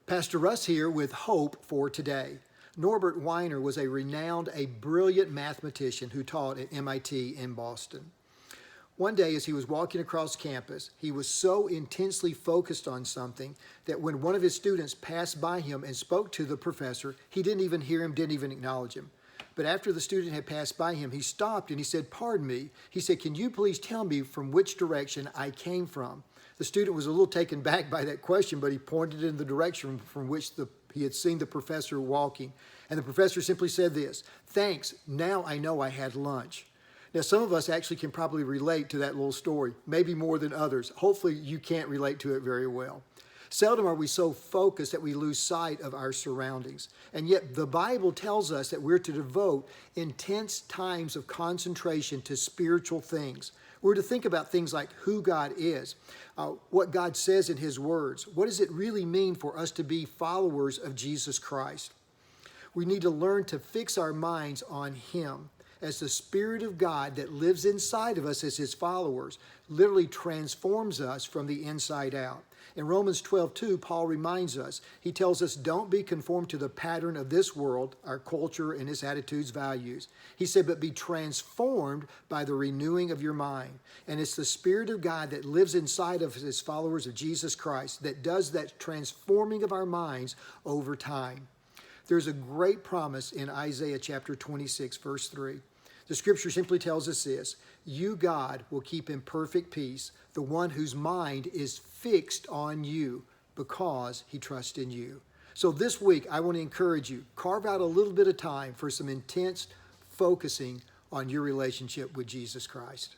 Pastor Russ here with hope for today. Norbert Weiner was a brilliant mathematician who taught at MIT in Boston. One day as he was walking across campus, he was so intensely focused on something that when one of his students passed by him and spoke to the professor, he didn't even hear him, didn't even acknowledge him. But after the student had passed by him, he stopped and he said, "Pardon me." He said, "Can you please tell me from which direction I came from?" The student was a little taken back by that question, but he pointed in the direction from which he had seen the professor walking. And the professor simply said this, "Thanks, now I know I had lunch." Now, some of us actually can probably relate to that little story, maybe more than others. Hopefully, you can't relate to it very well. Seldom are we so focused that we lose sight of our surroundings. And yet the Bible tells us that we're to devote intense times of concentration to spiritual things. We're to think about things like who God is, what God says in His words. What does it really mean for us to be followers of Jesus Christ? We need to learn to fix our minds on Him, as the Spirit of God that lives inside of us as His followers literally transforms us from the inside out. In Romans 12:2, Paul reminds us, he tells us, don't be conformed to the pattern of this world, our culture and its attitudes, values. He said, but be transformed by the renewing of your mind. And it's the Spirit of God that lives inside of His followers of Jesus Christ that does that transforming of our minds over time. There's a great promise in Isaiah chapter 26, verse 3. The scripture simply tells us this: you, God, will keep in perfect peace the one whose mind is fixed on you because he trusts in you. So this week, I want to encourage you, carve out a little bit of time for some intense focusing on your relationship with Jesus Christ.